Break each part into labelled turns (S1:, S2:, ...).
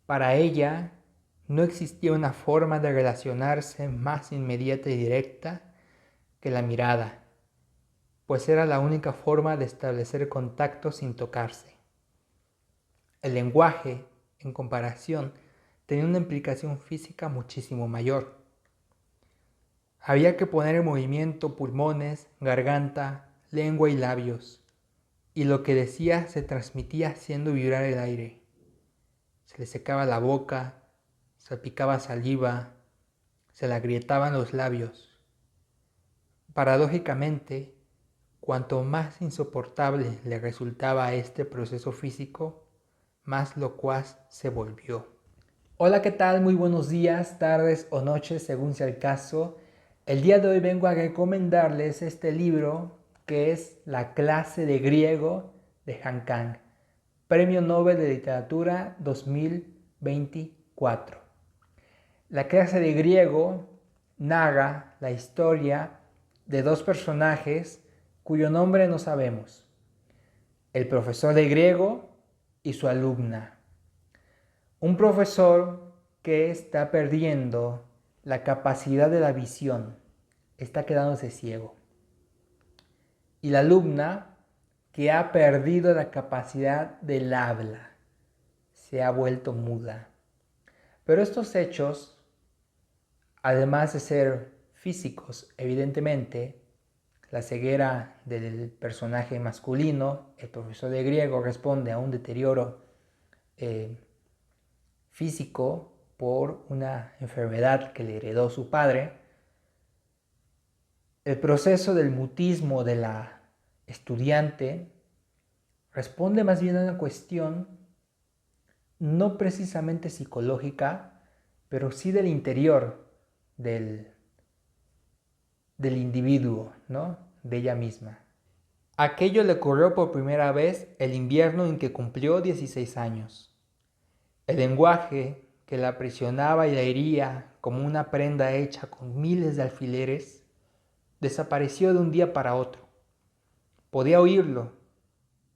S1: Para ella no existía una forma de relacionarse más inmediata y directa que la mirada, pues era la única forma de establecer contacto sin tocarse. El lenguaje, en comparación, tenía una implicación física muchísimo mayor. Había que poner en movimiento pulmones, garganta, lengua y labios, y lo que decía se transmitía haciendo vibrar el aire. Se le secaba la boca, salpicaba saliva, se le agrietaban los labios. Paradójicamente, cuanto más insoportable le resultaba este proceso físico, más locuaz se volvió. Hola, ¿qué tal? Muy buenos días, tardes o noches, según sea el caso. El día de hoy vengo a recomendarles este libro que es La clase de griego de Han Kang, Premio Nobel de Literatura 2024. La clase de griego narra la historia de dos personajes cuyo nombre no sabemos: el profesor de griego y su alumna. Un profesor que está perdiendo la capacidad de la visión, está quedándose ciego. Y la alumna que ha perdido la capacidad del habla, se ha vuelto muda. Pero estos hechos, además de ser físicos, evidentemente, la ceguera del personaje masculino, el profesor de griego, responde a un deterioro físico por una enfermedad que le heredó su padre. El proceso del mutismo de la estudiante responde más bien a una cuestión no precisamente psicológica, pero sí del interior del individuo, ¿no? De ella misma. Aquello le ocurrió por primera vez el invierno en que cumplió 16 años. El lenguaje que la aprisionaba y la hería como una prenda hecha con miles de alfileres desapareció de un día para otro. Podía oírlo,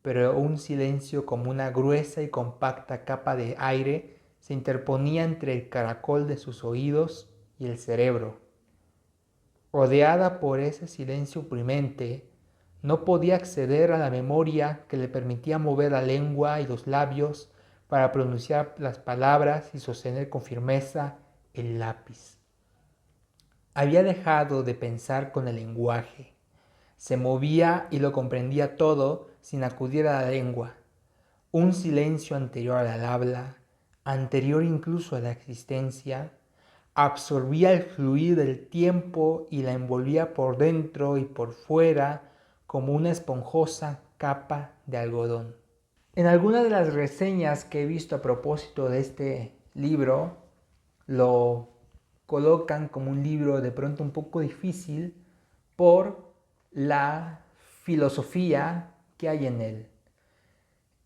S1: pero un silencio como una gruesa y compacta capa de aire se interponía entre el caracol de sus oídos y el cerebro. Rodeada por ese silencio oprimente, no podía acceder a la memoria que le permitía mover la lengua y los labios para pronunciar las palabras y sostener con firmeza el lápiz. Había dejado de pensar con el lenguaje. Se movía y lo comprendía todo sin acudir a la lengua. Un silencio anterior al habla, anterior incluso a la existencia, absorbía el fluir del tiempo y la envolvía por dentro y por fuera como una esponjosa capa de algodón. En algunas de las reseñas que he visto a propósito de este libro, lo colocan como un libro de pronto un poco difícil por la filosofía que hay en él.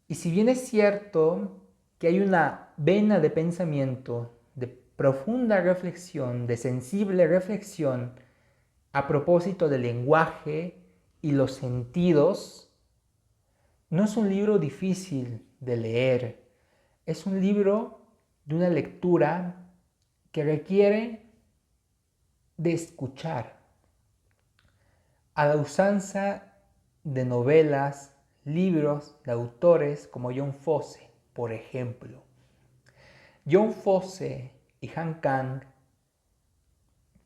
S1: Y si bien es cierto que hay una vena de pensamiento, de profunda reflexión, de sensible reflexión a propósito del lenguaje y los sentidos, no es un libro difícil de leer. Es un libro de una lectura que requiere de escuchar. A la usanza de novelas, libros de autores como John Fosse, por ejemplo. John Fosse y Han Kang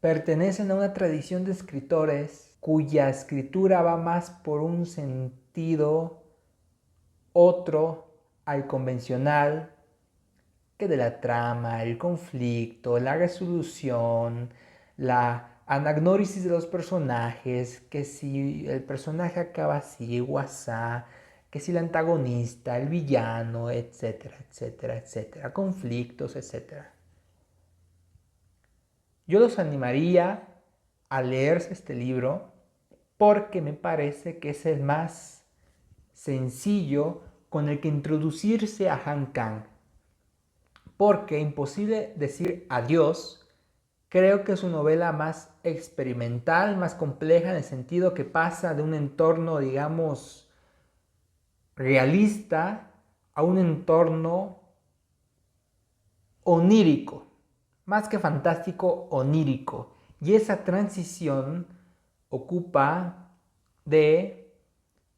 S1: pertenecen a una tradición de escritores cuya escritura va más por un sentido, otro al convencional, que de la trama, el conflicto, la resolución, la anagnórisis de los personajes, que si el personaje acaba así o asá, que si el antagonista, el villano, etcétera, etcétera, etcétera, conflictos, etcétera. Yo los animaría a leerse este libro porque me parece que es el más sencillo con el que introducirse a Han Kang. Porque Imposible decir adiós, creo que es una novela más experimental, más compleja en el sentido que pasa de un entorno, digamos, realista a un entorno onírico, más que fantástico, onírico. Y esa transición ocupa de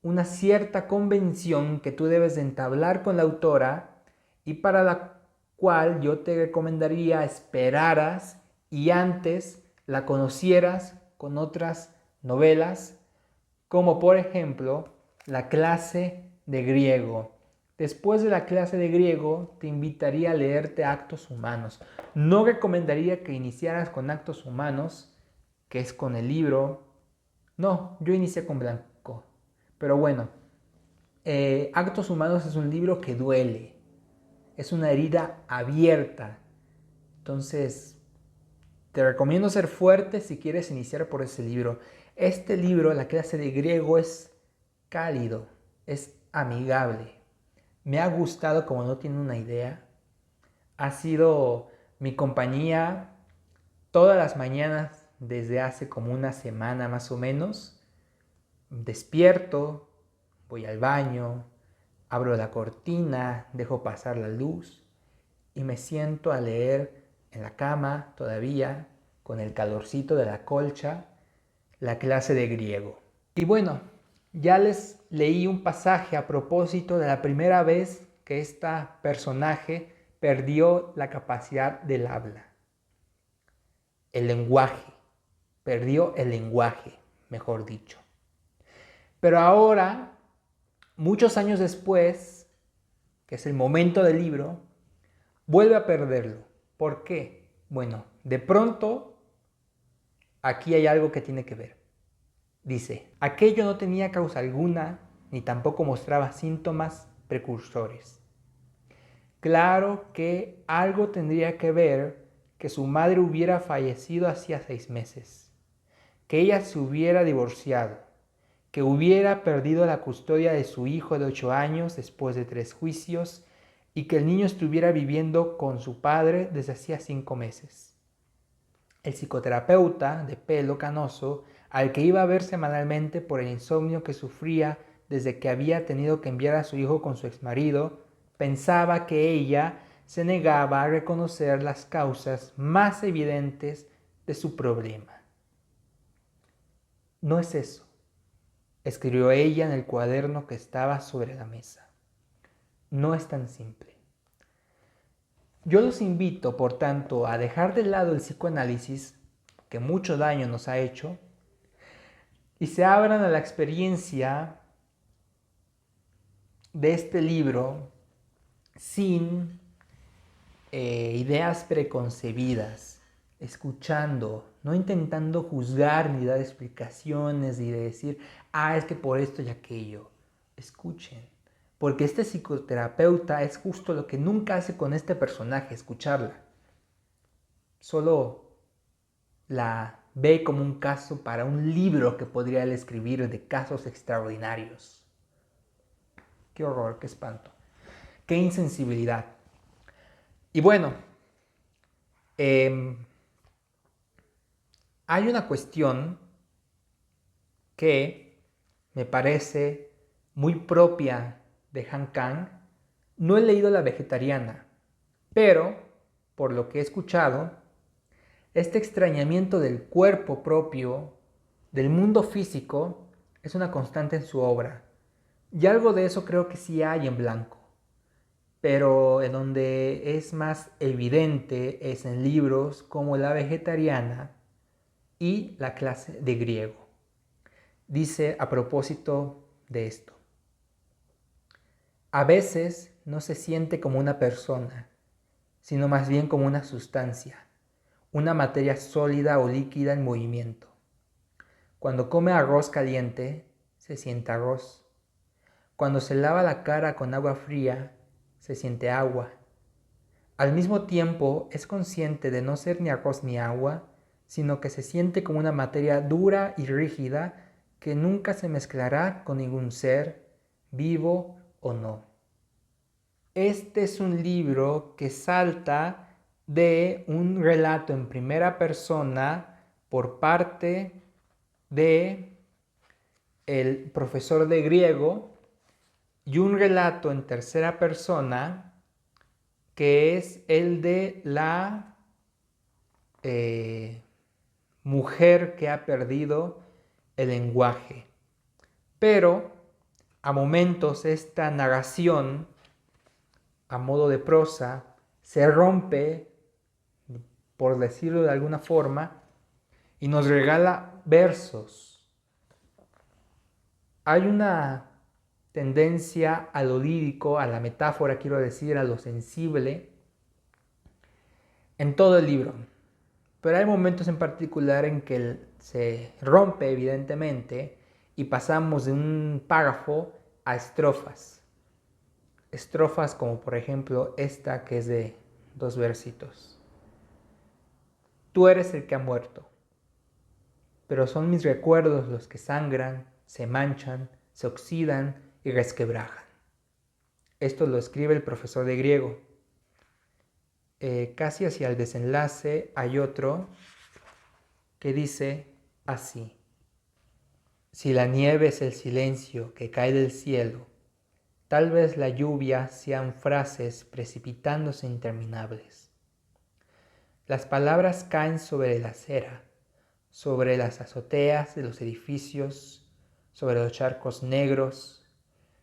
S1: una cierta convención que tú debes de entablar con la autora y para la cual yo te recomendaría esperaras y antes la conocieras con otras novelas, como por ejemplo la clase de griego. Después de la clase de griego te invitaría a leerte Actos Humanos. No recomendaría que iniciaras con Actos Humanos, que es con el libro. No, yo inicié con Blanco. Pero bueno, Actos Humanos es un libro que duele. Es una herida abierta. Entonces, te recomiendo ser fuerte si quieres iniciar por ese libro. Este libro, la clase de griego, es cálido, es amigable. Me ha gustado como no tiene una idea. Ha sido mi compañía todas las mañanas desde hace como una semana más o menos. Despierto, voy al baño, abro la cortina, dejo pasar la luz y me siento a leer en la cama todavía, con el calorcito de la colcha, la clase de griego. Y bueno, ya les leí un pasaje a propósito de la primera vez que esta personaje perdió la capacidad del habla. El lenguaje. Perdió el lenguaje, mejor dicho. Pero ahora, muchos años después, que es el momento del libro, vuelve a perderlo. ¿Por qué? Bueno, de pronto, aquí hay algo que tiene que ver. Dice, aquello no tenía causa alguna, ni tampoco mostraba síntomas precursores. Claro que algo tendría que ver que su madre hubiera fallecido hacía 6 meses, que ella se hubiera divorciado, que hubiera perdido la custodia de su hijo de 8 años después de 3 juicios y que el niño estuviera viviendo con su padre desde hacía 5 meses. El psicoterapeuta de pelo canoso, al que iba a ver semanalmente por el insomnio que sufría desde que había tenido que enviar a su hijo con su exmarido, pensaba que ella se negaba a reconocer las causas más evidentes de su problema. No es eso, escribió ella en el cuaderno que estaba sobre la mesa. No es tan simple. Yo los invito, por tanto, a dejar de lado el psicoanálisis, que mucho daño nos ha hecho, y se abran a la experiencia de este libro sin ideas preconcebidas, escuchando, no intentando juzgar ni dar explicaciones ni de decir, es que por esto y aquello. Escuchen, porque este psicoterapeuta es justo lo que nunca hace con este personaje, escucharla. Solo la ve como un caso para un libro que podría él escribir de casos extraordinarios. Qué horror, qué espanto, qué insensibilidad. Y bueno, hay una cuestión que me parece muy propia de Han Kang. No he leído La Vegetariana, pero por lo que he escuchado, este extrañamiento del cuerpo propio, del mundo físico, es una constante en su obra. Y algo de eso creo que sí hay en Blanco. Pero en donde es más evidente es en libros como La Vegetariana y La clase de griego. Dice a propósito de esto: a veces no se siente como una persona, sino más bien como una sustancia, una materia sólida o líquida en movimiento. Cuando come arroz caliente, se siente arroz. Cuando se lava la cara con agua fría, se siente agua. Al mismo tiempo, es consciente de no ser ni arroz ni agua, sino que se siente como una materia dura y rígida que nunca se mezclará con ningún ser, vivo o no. Este es un libro que salta de un relato en primera persona por parte de el profesor de griego y un relato en tercera persona que es el de la mujer que ha perdido el lenguaje. Pero a momentos esta narración, a modo de prosa, se rompe, por decirlo de alguna forma, y nos regala versos. Hay una tendencia a lo lírico, a la metáfora, quiero decir, a lo sensible, en todo el libro. Pero hay momentos en particular en que se rompe, evidentemente, y pasamos de un párrafo a estrofas. Estrofas como por ejemplo esta que es de 2 versitos. Tú eres el que ha muerto, pero son mis recuerdos los que sangran, se manchan, se oxidan y resquebrajan. Esto lo escribe el profesor de griego. Casi hacia el desenlace hay otro que dice así: si la nieve es el silencio que cae del cielo, tal vez la lluvia sean frases precipitándose interminables. Las palabras caen sobre la acera, sobre las azoteas de los edificios, sobre los charcos negros,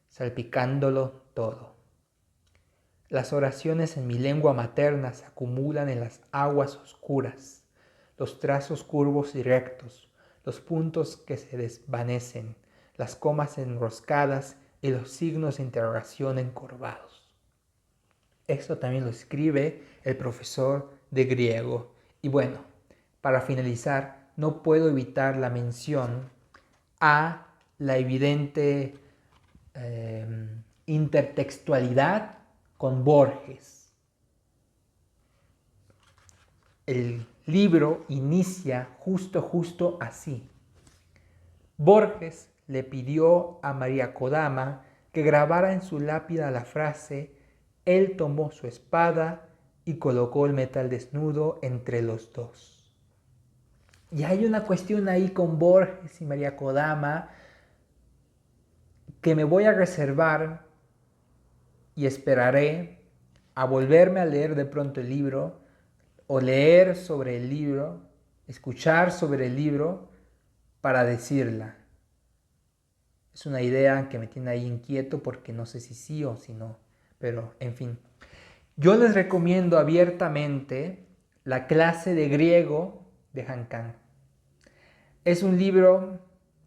S1: salpicándolo todo. Las oraciones en mi lengua materna se acumulan en las aguas oscuras, los trazos curvos y rectos, los puntos que se desvanecen, las comas enroscadas y los signos de interrogación encorvados. Esto también lo escribe el profesor de griego. Y bueno, para finalizar, no puedo evitar la mención a la evidente intertextualidad con Borges. El libro inicia justo así. Borges le pidió a María Kodama que grabara en su lápida la frase: él tomó su espada y colocó el metal desnudo entre los dos. Y hay una cuestión ahí con Borges y María Kodama que me voy a reservar y esperaré a volverme a leer de pronto el libro, o leer sobre el libro, escuchar sobre el libro para decirla. Es una idea que me tiene ahí inquieto porque no sé si sí o si no, pero en fin. Yo les recomiendo abiertamente la clase de griego de Han Kang. Es un libro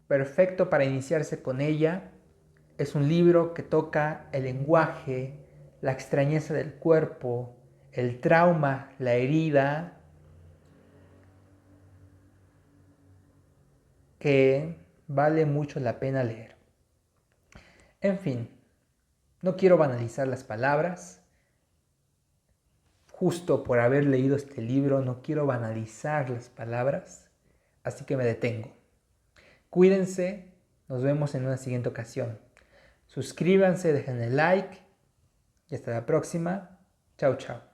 S1: perfecto para iniciarse con ella. Es un libro que toca el lenguaje, la extrañeza del cuerpo, el trauma, la herida, que vale mucho la pena leer. En fin, no quiero banalizar las palabras. Justo por haber leído este libro, no quiero banalizar las palabras, así que me detengo. Cuídense, nos vemos en una siguiente ocasión. Suscríbanse, dejen el like y hasta la próxima. Chao, chao.